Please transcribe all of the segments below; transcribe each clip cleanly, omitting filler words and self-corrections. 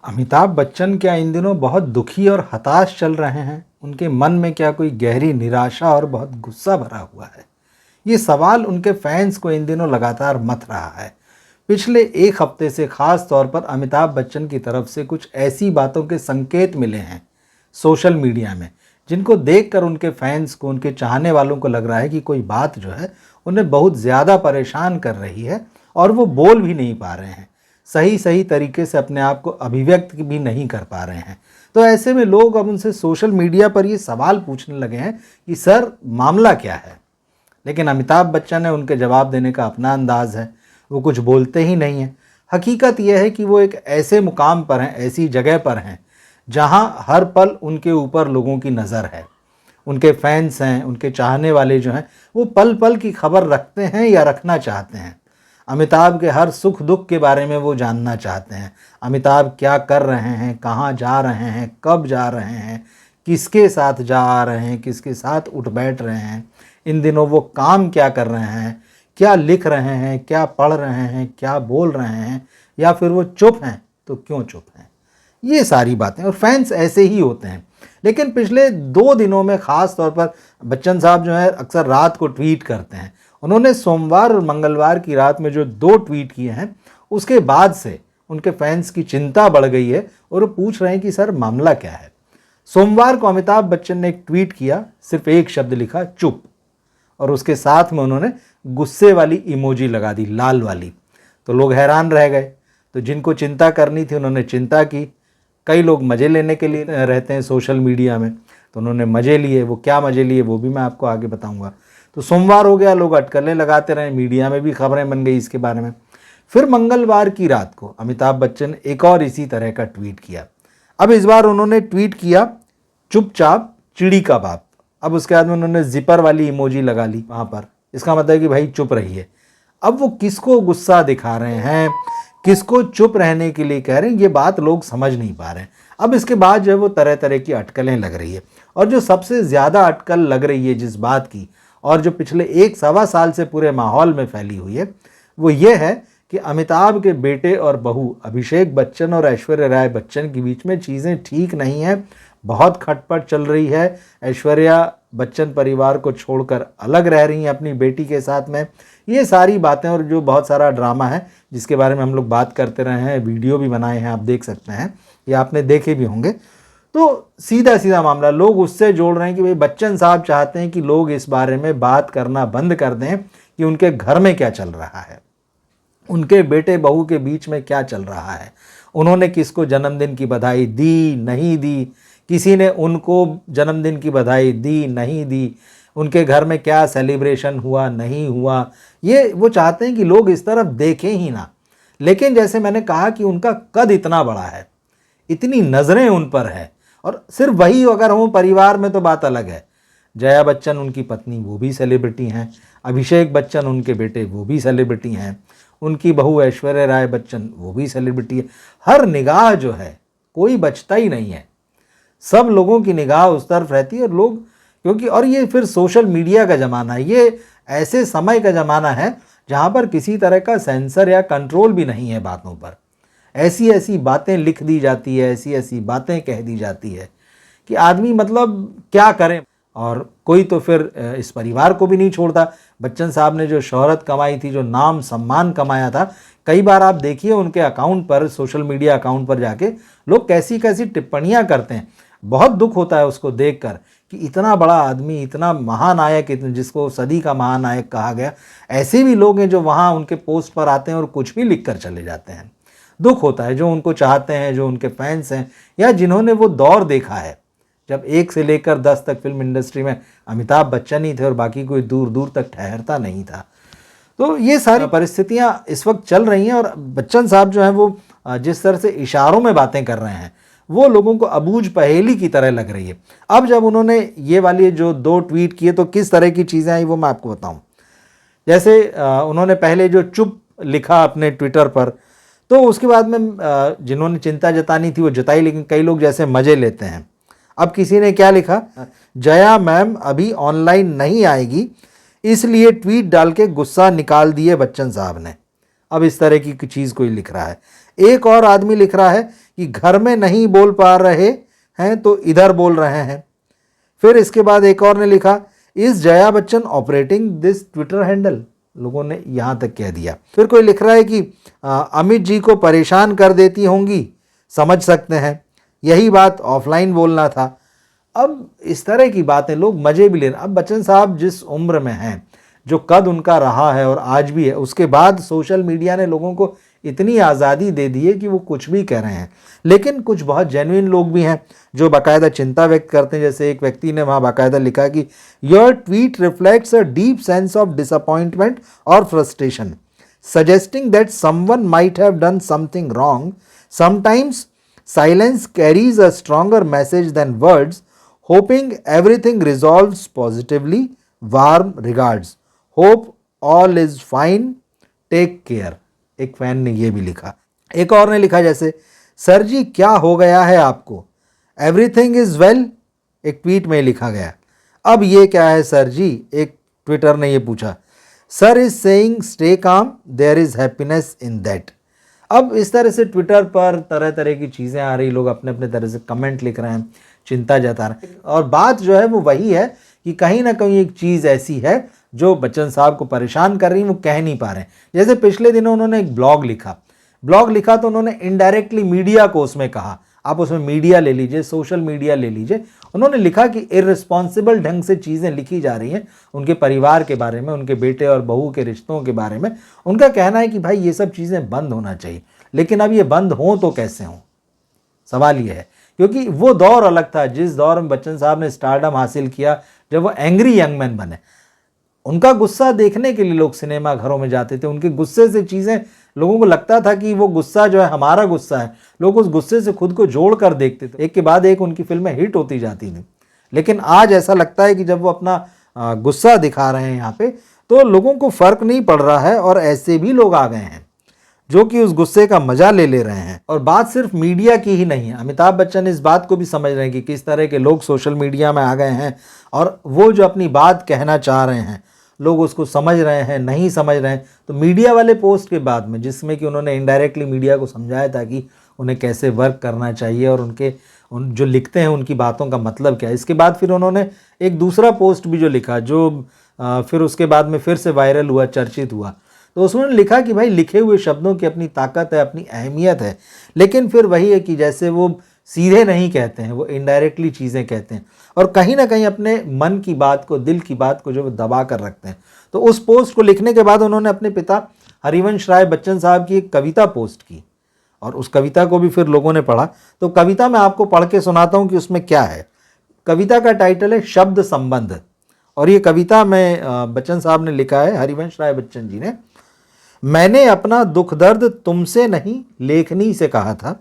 अमिताभ बच्चन क्या इन दिनों बहुत दुखी और हताश चल रहे हैं? उनके मन में क्या कोई गहरी निराशा और बहुत गुस्सा भरा हुआ है? ये सवाल उनके फैंस को इन दिनों लगातार मथ रहा है। पिछले एक हफ्ते से खास तौर पर अमिताभ बच्चन की तरफ से कुछ ऐसी बातों के संकेत मिले हैं सोशल मीडिया में, जिनको देखकर उनके फैंस को, उनके चाहने वालों को लग रहा है कि कोई बात जो है उन्हें बहुत ज़्यादा परेशान कर रही है और वो बोल भी नहीं पा रहे हैं, सही सही तरीके से अपने आप को अभिव्यक्त भी नहीं कर पा रहे हैं। तो ऐसे में लोग अब उनसे सोशल मीडिया पर ये सवाल पूछने लगे हैं कि सर, मामला क्या है? लेकिन अमिताभ बच्चन है, उनके जवाब देने का अपना अंदाज़ है, वो कुछ बोलते ही नहीं हैं। हकीकत यह है कि वो एक ऐसे मुकाम पर हैं, ऐसी जगह पर हैं जहां हर पल उनके ऊपर लोगों की नज़र है। उनके फैंस हैं, उनके चाहने वाले जो हैं, वो पल पल की खबर रखते हैं या रखना चाहते हैं। अमिताभ के हर सुख दुख के बारे में वो जानना चाहते हैं। अमिताभ क्या कर रहे हैं, कहाँ जा रहे हैं, कब जा रहे हैं, किसके साथ जा रहे हैं, किसके साथ उठ बैठ रहे हैं, इन दिनों वो काम क्या कर रहे हैं, क्या लिख रहे हैं, क्या पढ़ रहे हैं, क्या बोल रहे हैं, या फिर वो चुप हैं तो क्यों चुप हैं। ये सारी बातें, और फैंस ऐसे ही होते हैं। लेकिन पिछले 2 दिनों में ख़ास तौर पर बच्चन साहब जो है अक्सर रात को ट्वीट करते हैं। उन्होंने सोमवार और मंगलवार की रात में जो 2 ट्वीट किए हैं, उसके बाद से उनके फैंस की चिंता बढ़ गई है और वो पूछ रहे हैं कि सर, मामला क्या है। सोमवार को अमिताभ बच्चन ने एक ट्वीट किया, सिर्फ एक शब्द लिखा, चुप, और उसके साथ में उन्होंने गुस्से वाली इमोजी लगा दी, लाल वाली। तो लोग हैरान रह गए। तो जिनको चिंता करनी थी उन्होंने चिंता की। कई लोग मज़े लेने के लिए रहते हैं सोशल मीडिया में, तो उन्होंने मज़े लिए। वो क्या मज़े लिए वो भी मैं आपको आगे बताऊंगा। तो सोमवार हो गया, लोग अटकलें लगाते रहे, मीडिया में भी खबरें बन गई इसके बारे में। फिर मंगलवार की रात को अमिताभ बच्चन एक और इसी तरह का ट्वीट किया। अब इस बार उन्होंने ट्वीट किया, चुपचाप चिड़ी का बाप। अब उसके बाद में उन्होंने जिपर वाली इमोजी लगा ली वहाँ पर। इसका मतलब है कि भाई चुप रहिए। अब वो किसको गुस्सा दिखा रहे हैं, किसको चुप रहने के लिए कह रहे हैं, ये बात लोग समझ नहीं पा रहे हैं। अब इसके बाद जो है वो तरह तरह की अटकलें लग रही है, और जो सबसे ज़्यादा अटकल लग रही है जिस बात की, और जो पिछले 1-1.25 साल से पूरे माहौल में फैली हुई है, वो ये है कि अमिताभ के बेटे और बहू अभिषेक बच्चन और ऐश्वर्या राय बच्चन के बीच में चीज़ें ठीक नहीं हैं। बहुत खटपट चल रही है। ऐश्वर्या बच्चन परिवार को छोड़कर अलग रह रही हैं अपनी बेटी के साथ में। ये सारी बातें और जो बहुत सारा ड्रामा है जिसके बारे में हम लोग बात करते रहे हैं, वीडियो भी बनाए हैं, आप देख सकते हैं, या आपने देखे भी होंगे। तो सीधा सीधा मामला लोग उससे जोड़ रहे हैं कि भाई बच्चन साहब चाहते हैं कि लोग इस बारे में बात करना बंद कर दें कि उनके घर में क्या चल रहा है, उनके बेटे बहू के बीच में क्या चल रहा है, उन्होंने किसको जन्मदिन की बधाई दी, नहीं दी, किसी ने उनको जन्मदिन की बधाई दी, नहीं दी, उनके घर में क्या सेलिब्रेशन हुआ, नहीं हुआ। ये वो चाहते हैं कि लोग इस तरफ देखें ही ना। लेकिन जैसे मैंने कहा कि उनका कद इतना बड़ा है, इतनी नज़रें उन पर है, और सिर्फ वही अगर हो परिवार में तो बात अलग है। जया बच्चन उनकी पत्नी, वो भी सेलिब्रिटी हैं। अभिषेक बच्चन उनके बेटे, वो भी सेलिब्रिटी हैं। उनकी बहू ऐश्वर्या राय बच्चन, वो भी सेलिब्रिटी है। हर निगाह जो है, कोई बचता ही नहीं है, सब लोगों की निगाह उस तरफ रहती है। और लोग, क्योंकि और ये फिर सोशल मीडिया का ज़माना है, ये ऐसे समय का ज़माना है जहाँ पर किसी तरह का सेंसर या कंट्रोल भी नहीं है बातों पर। ऐसी ऐसी बातें लिख दी जाती है, ऐसी ऐसी बातें कह दी जाती है कि आदमी मतलब क्या करे। और कोई तो फिर इस परिवार को भी नहीं छोड़ता। बच्चन साहब ने जो शोहरत कमाई थी, जो नाम सम्मान कमाया था, कई बार आप देखिए उनके अकाउंट पर, सोशल मीडिया अकाउंट पर जाके लोग कैसी कैसी टिप्पणियां करते हैं। बहुत दुख होता है उसको देखकर कि इतना बड़ा आदमी, इतना महानायक, जिसको सदी का महानायक कहा गया, ऐसे भी लोग हैं जो वहाँ उनके पोस्ट पर आते हैं और कुछ भी लिख कर चले जाते हैं। दुख होता है जो उनको चाहते हैं, जो उनके फैंस हैं, या जिन्होंने वो दौर देखा है जब 1 से लेकर 10 तक फिल्म इंडस्ट्री में अमिताभ बच्चन ही थे और बाकी कोई दूर दूर तक ठहरता नहीं था। तो ये सारी परिस्थितियां इस वक्त चल रही हैं, और बच्चन साहब जो हैं वो जिस तरह से इशारों में बातें कर रहे हैं, वो लोगों को अबूझ पहेली की तरह लग रही है। अब जब उन्होंने ये वाली जो 2 ट्वीट किए, तो किस तरह की चीज़ें आई वो मैं आपको बताऊं। जैसे उन्होंने पहले जो चुप लिखा अपने ट्विटर पर, तो उसके बाद में जिन्होंने चिंता जतानी थी वो जताई, लेकिन कई लोग जैसे मज़े लेते हैं। अब किसी ने क्या लिखा, जया मैम अभी ऑनलाइन नहीं आएगी, इसलिए ट्वीट डाल के गुस्सा निकाल दिए बच्चन साहब ने। अब इस तरह की चीज़ कोई लिख रहा है। एक और आदमी लिख रहा है कि घर में नहीं बोल पा रहे हैं तो इधर बोल रहे हैं। फिर इसके बाद एक और ने लिखा, is Jaya Bachchan operating this Twitter handle, लोगों ने यहाँ तक कह दिया। फिर कोई लिख रहा है कि अमित जी को परेशान कर देती होंगी, समझ सकते हैं, यही बात ऑफलाइन बोलना था। अब इस तरह की बातें लोग मजे भी ले रहे हैं। अब बच्चन साहब जिस उम्र में हैं, जो कद उनका रहा है और आज भी है, उसके बाद सोशल मीडिया ने लोगों को इतनी आज़ादी दे दी है कि वो कुछ भी कह रहे हैं। लेकिन कुछ बहुत जेन्युइन लोग भी हैं जो बाकायदा चिंता व्यक्त करते हैं। जैसे एक व्यक्ति ने वहाँ बाकायदा लिखा कि your tweet reflects a deep sense of disappointment और frustration, suggesting that someone might have done something wrong. Sometimes silence carries a stronger message than words. Hoping everything resolves positively. Warm regards. Hope all is fine. Take care. एक fan ने ये भी लिखा। एक और ने लिखा जैसे, सर जी क्या हो गया है आपको, एवरीथिंग इज वेल, एक ट्वीट में लिखा गया। अब ये क्या है सर जी, एक ट्विटर ने ये पूछा। Sir is saying stay calm, there is happiness in that. अब इस तरह से ट्विटर पर तरह तरह की चीज़ें आ रही, लोग अपने अपने तरह से कमेंट लिख रहे हैं, चिंता जता रहे हैं। और बात जो है वो वही है कि कहीं ना कहीं एक चीज़ ऐसी है जो बच्चन साहब को परेशान कर रही है, वो कह नहीं पा रहे हैं। जैसे पिछले दिनों उन्होंने एक ब्लॉग लिखा तो उन्होंने इनडायरेक्टली मीडिया को उसमें कहा, आप उसमें मीडिया ले लीजिए, सोशल मीडिया ले लीजिए। उन्होंने लिखा कि इर्रिस्पॉन्सिबल ढंग से चीज़ें लिखी जा रही हैं उनके परिवार के बारे में, उनके बेटे और बहू के रिश्तों के बारे में। उनका कहना है कि भाई ये सब चीज़ें बंद होना चाहिए, लेकिन अब ये बंद हों तो कैसे हों, सवाल ये है। क्योंकि वो दौर अलग था जिस दौर में बच्चन साहब ने स्टारडम हासिल किया, जब वो एंग्री यंग मैन बने। उनका गुस्सा देखने के लिए लोग सिनेमा घरों में जाते थे, उनके गुस्से से चीज़ें, लोगों को लगता था कि वो गुस्सा जो है हमारा गुस्सा है, लोग उस गुस्से से खुद को जोड़ कर देखते थे। एक के बाद एक उनकी फिल्में हिट होती जाती थी। लेकिन आज ऐसा लगता है कि जब वो अपना गुस्सा दिखा रहे हैं यहाँ पे, तो लोगों को फ़र्क नहीं पड़ रहा है और ऐसे भी लोग आ गए हैं जो कि उस गुस्से का मजा ले रहे हैं। और बात सिर्फ मीडिया की ही नहीं है, अमिताभ बच्चन इस बात को भी समझ रहे हैं कि किस तरह के लोग सोशल मीडिया में आ गए हैं और वो जो अपनी बात कहना चाह रहे हैं लोग उसको समझ रहे हैं, नहीं समझ रहे हैं। तो मीडिया वाले पोस्ट के बाद में, जिसमें कि उन्होंने इनडायरेक्टली मीडिया को समझाया था कि उन्हें कैसे वर्क करना चाहिए और उन जो लिखते हैं उनकी बातों का मतलब क्या है, इसके बाद फिर उन्होंने एक दूसरा पोस्ट भी जो लिखा, जो फिर उसके बाद में फिर से वायरल हुआ, चर्चित हुआ। तो उसमें लिखा कि भाई लिखे हुए शब्दों की अपनी ताकत है, अपनी अहमियत है, लेकिन फिर वही है कि जैसे वो सीधे नहीं कहते हैं, वो इनडायरेक्टली चीज़ें कहते हैं और कहीं ना कहीं अपने मन की बात को, दिल की बात को जो वो दबा कर रखते हैं। तो उस पोस्ट को लिखने के बाद उन्होंने अपने पिता हरिवंश राय बच्चन साहब की एक कविता पोस्ट की और उस कविता को भी फिर लोगों ने पढ़ा। तो कविता मैं आपको पढ़ के सुनाता हूँ कि उसमें क्या है। कविता का टाइटल है शब्द संबंध और ये कविता में बच्चन साहब ने लिखा है, हरिवंश राय बच्चन जी ने। मैंने अपना दुख दर्द तुमसे नहीं लेखनी से कहा था,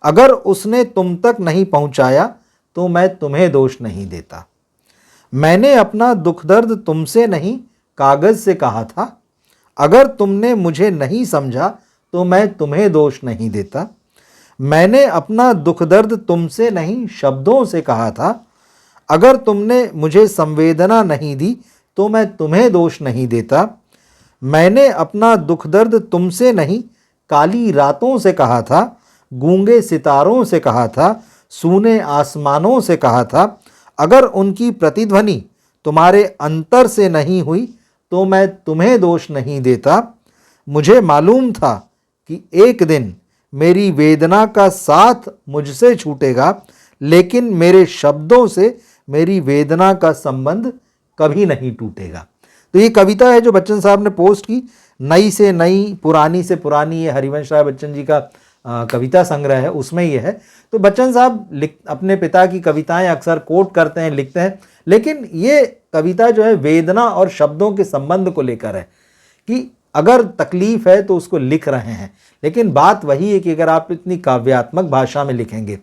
अगर उसने तुम तक नहीं पहुंचाया तो मैं तुम्हें दोष नहीं देता। मैंने अपना दुख दर्द तुमसे नहीं कागज से कहा था, अगर तुमने मुझे नहीं समझा तो मैं तुम्हें दोष नहीं देता। मैंने अपना दुख दर्द तुमसे नहीं शब्दों से कहा था, अगर तुमने मुझे संवेदना नहीं दी तो मैं तुम्हें दोष नहीं देता। मैंने अपना दुख दर्द तुमसे नहीं काली रातों से कहा था, गूंगे सितारों से कहा था, सूने आसमानों से कहा था, अगर उनकी प्रतिध्वनि तुम्हारे अंतर से नहीं हुई तो मैं तुम्हें दोष नहीं देता। मुझे मालूम था कि एक दिन मेरी वेदना का साथ मुझसे छूटेगा, लेकिन मेरे शब्दों से मेरी वेदना का संबंध कभी नहीं टूटेगा। तो ये कविता है जो बच्चन साहब ने पोस्ट की, नई से नई, पुरानी से पुरानी, ये हरिवंश राय बच्चन जी का कविता संग्रह है, उसमें ये है। तो बच्चन साहब अपने पिता की कविताएं अक्सर कोट करते हैं, लिखते हैं, लेकिन ये कविता जो है वेदना और शब्दों के संबंध को लेकर है कि अगर तकलीफ है तो उसको लिख रहे हैं। लेकिन बात वही है कि अगर आप इतनी काव्यात्मक भाषा में लिखेंगे,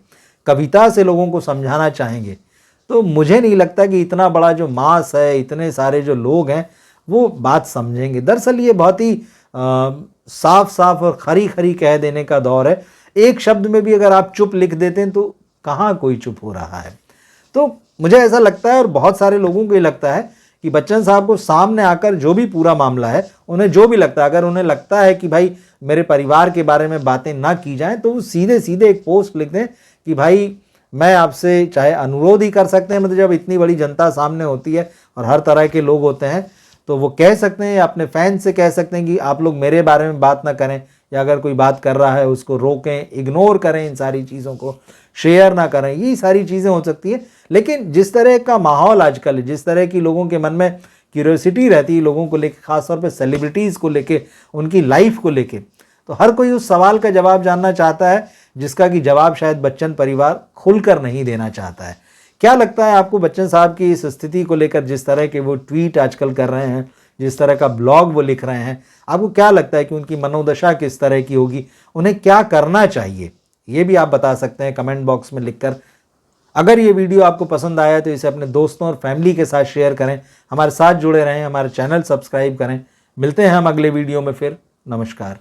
कविता से लोगों को समझाना चाहेंगे, तो मुझे नहीं लगता कि इतना बड़ा जो मास है, इतने सारे जो लोग हैं, वो बात समझेंगे। दरअसल ये बहुत ही साफ साफ और खरी खरी कह देने का दौर है। एक शब्द में भी अगर आप चुप लिख देते हैं तो कहाँ कोई चुप हो रहा है। तो मुझे ऐसा लगता है और बहुत सारे लोगों को ये लगता है कि बच्चन साहब को सामने आकर जो भी पूरा मामला है, उन्हें जो भी लगता है, अगर उन्हें लगता है कि भाई मेरे परिवार के बारे में बातें ना की जाएं, तो वो सीधे सीधे एक पोस्ट लिख दें कि भाई मैं आपसे चाहे अनुरोध ही कर सकते हैं, मतलब जब इतनी बड़ी जनता सामने होती है और हर तरह के लोग होते हैं, तो वो कह सकते हैं, अपने फैन से कह सकते हैं कि आप लोग मेरे बारे में बात ना करें, या अगर कोई बात कर रहा है उसको रोकें, इग्नोर करें, इन सारी चीज़ों को शेयर ना करें, ये सारी चीज़ें हो सकती है। लेकिन जिस तरह का माहौल आजकल है, जिस तरह की लोगों के मन में क्यूरियोसिटी रहती है लोगों को लेकर, खासतौर पे सेलिब्रिटीज़ को लेके, उनकी लाइफ को लेके, तो हर कोई उस सवाल का जवाब जानना चाहता है जिसका कि जवाब शायद बच्चन परिवार खुलकर नहीं देना चाहता है। क्या लगता है आपको बच्चन साहब की इस स्थिति को लेकर, जिस तरह के वो ट्वीट आजकल कर रहे हैं, जिस तरह का ब्लॉग वो लिख रहे हैं, आपको क्या लगता है कि उनकी मनोदशा किस तरह की होगी, उन्हें क्या करना चाहिए? ये भी आप बता सकते हैं कमेंट बॉक्स में लिखकर। अगर ये वीडियो आपको पसंद आया तो इसे अपने दोस्तों और फैमिली के साथ शेयर करें, हमारे साथ जुड़े रहें, हमारे चैनल सब्सक्राइब करें। मिलते हैं हम अगले वीडियो में फिर। नमस्कार।